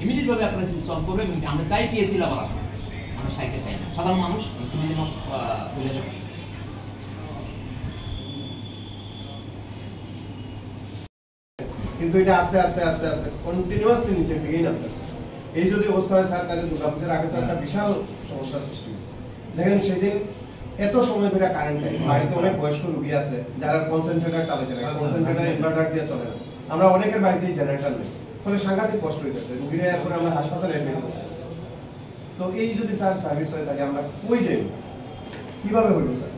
Immediate ভাবে আপনারা solve করবেন। আমরা চাই টিএসএল আবার আসবে, আমরা সাইকে চাই না, সাধারণ মানুষ কিন্তু এটা আস্তে আস্তে আস্তে আস্তে কন্টিনিউয়াসলি নিচের দিকেই নামতেছে। এই যদি অবস্থা হয় স্যার, তাহলে দুর্গাপূজার আগে তো একটা বিশাল সমস্যার সৃষ্টি হবে। দেখেন সেদিন এত সময় ধরে কারেন্ট নেই, বাড়িতে অনেক বয়স্ক রোগী আছে যারা কনসেন্ট্রেটার চালাতে লাগে, কনসেন্ট্রেটার ইনভার্টার দিয়ে চলে না, আমরা অনেকের বাড়িতেই জেনারেটর নেই, ফলে সাংঘাতিক কষ্ট হইতেছে। রোগীরা এরপরে আমরা হাসপাতালে অ্যাডমিট করছি। তো এই যদি স্যার সার্ভিস হয়ে থাকে আমরা কই যাই, কিভাবে হইব স্যার?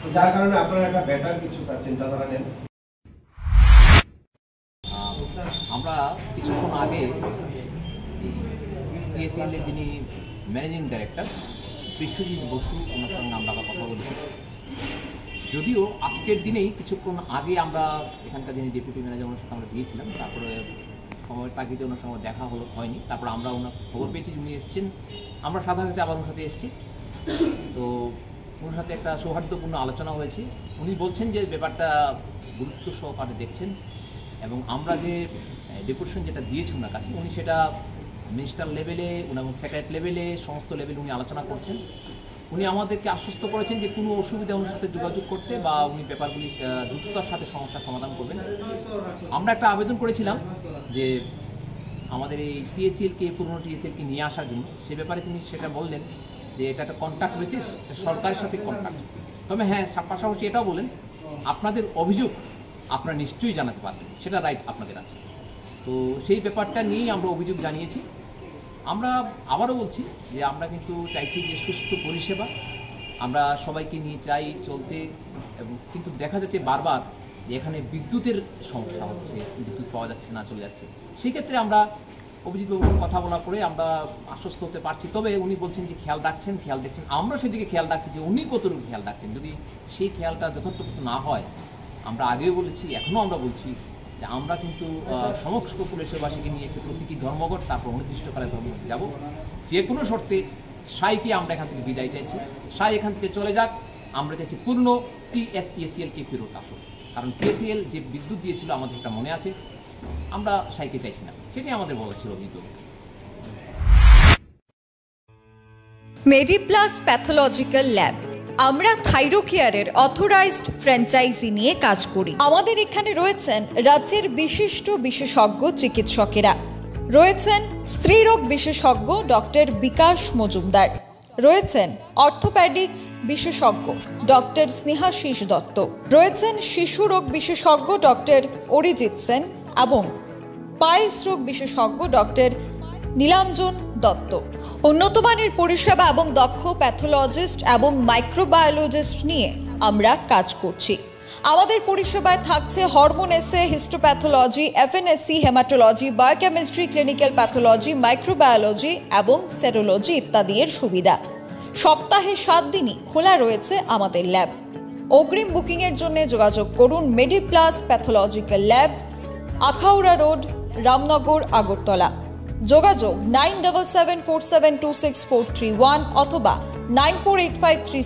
তো যার কারণে আপনারা একটা বেটার কিছু স্যার চিন্তাধারা নেন। আমরা কিছুক্ষণ আগে টিএসএল এর যিনি ম্যানেজিং ডাইরেক্টর বিশ্বজিৎ বসু, ওনার সঙ্গে আমরা কথা বলেছি। যদিও আজকের দিনেই কিছুক্ষণ আগে আমরা এখানকার যিনি ডেপুটি ম্যানেজার ওনার সাথে আমরা দিয়েছিলাম, তারপরে সময় তাগিদে ওনার সঙ্গে দেখা হয়নি। তারপরে আমরা ওনার খবর পেয়েছি উনি এসেছেন, আমরা সাধারণত আবার ওনার সাথে এসেছি। তো ওনার সাথে একটা সৌহার্দ্যপূর্ণ আলোচনা হয়েছে। উনি বলছেন যে ব্যাপারটা গুরুত্ব সহকারে দেখছেন এবং আমরা যে ডেপুটেশন যেটা দিয়েছি ওনার কাছে, উনি সেটা মিনিস্টার লেভেলে এবং সেক্রেটারি লেভেলে সমস্ত লেভেলে উনি আলোচনা করছেন। উনি আমাদেরকে আশ্বস্ত করেছেন যে কোনো অসুবিধা ওনার সাথে যোগাযোগ করতে বা উনি ব্যাপারগুলি দ্রুততার সাথে সমস্যার সমাধান করবেন। আমরা একটা আবেদন করেছিলাম যে আমাদের এই টিএসএলকে, পুরনো টিএসএলকে নিয়ে আসার জন্য। সে ব্যাপারে তিনি সেটা বললেন যে এটা একটা কন্ট্রাক্ট বেসিস, সরকারের সাথে কন্ট্রাক্ট। তবে হ্যাঁ, পাশাপাশি এটাও বলেন আপনাদের অভিযোগ আপনারা নিশ্চয়ই জানাতে পারবেন, সেটা রাইট আপনাদের আছে। তো সেই ব্যাপারটা নিয়েই আমরা অভিযোগ জানিয়েছি। আমরা আবারও বলছি যে আমরা কিন্তু চাইছি যে সুস্থ পরিষেবা, আমরা সবাইকে নিয়ে চাই চলতে। এবং কিন্তু দেখা যাচ্ছে বারবার যে এখানে বিদ্যুতের সমস্যা হচ্ছে, বিদ্যুৎ পাওয়া যাচ্ছে না, চলে যাচ্ছে। সেই ক্ষেত্রে আমরা অভিজিৎবাবুর কথা বলার পরে আমরা আশ্বস্ত হতে পারছি। তবে উনি বলছেন যে খেয়াল রাখছেন, খেয়াল দেখছেন। আমরা সেদিকে খেয়াল রাখছি যে উনি কতটুকু খেয়াল রাখছেন। যদি সেই খেয়ালটা যথার্থ না হয়, আমরা আগেও বলেছি, এখনও আমরা বলছি যে আমরা কিন্তু সমস্ত পুলিশবাসীকে নিয়ে একটি প্রতীকী ধর্মঘট, তারপর অনির্দিষ্টকালে ধর্মঘট যাব। যে কোনো শর্তে সাইকে আমরা এখান থেকে বিদায় চাইছি, সাই এখান থেকে চলে যাক। আমরা চাইছি পূর্ণ টিএসএলকে ফেরত আসুক, কারণ টিএসএল যে বিদ্যুৎ দিয়েছিল আমাদের একটা মনে আছে, আমরা সাইকে চাইছি না, সেটাই আমাদের বলা ছিল। মেডিপ্লাস প্যাথোলজিক্যাল ল্যাব, আমরা থাইরোকেয়ারের অথরাইজড ফ্র্যাঞ্চাইজি নিয়ে কাজ করি। আমাদের এখানে রয়েছেন রাজ্যের বিশিষ্ট বিশেষজ্ঞ চিকিৎসকেরা, রয়েছেন স্ত্রীরোগ বিশেষজ্ঞ ডক্টর বিকাশ মজুমদার, রয়েছেন অর্থোপ্যাডিক্স বিশেষজ্ঞ ডক্টর স্নেহাশিস দত্ত, রয়েছেন শিশু রোগ বিশেষজ্ঞ ডক্টর অরিজিৎ সেন এবং পাইলস রোগ বিশেষজ্ঞ ডক্টর নীলাঞ্জন দত্ত। উন্নত মানের পরিষেবা এবং দক্ষ প্যাথোলজিস্ট এবং মাইক্রোবায়োলজিস্ট নিয়ে আমরা কাজ করছি। আমাদের পরিষেবায় থাকছে হরমোন এসে, histopathology, FNSC, haematology, biochemistry, clinical pathology, microbiology এবং সেরোলজি ইত্যাদি এর সুবিধা। সপ্তাহে 7 দিনই খোলা রয়েছে আমাদের ল্যাব। অগ্রিম বুকিংয়ের জন্য যোগাযোগ করুন Mediplus pathological lab, Akhaura road, Ramnagar, Agartala. যোগাযোগ 9774726431 অথবা 948536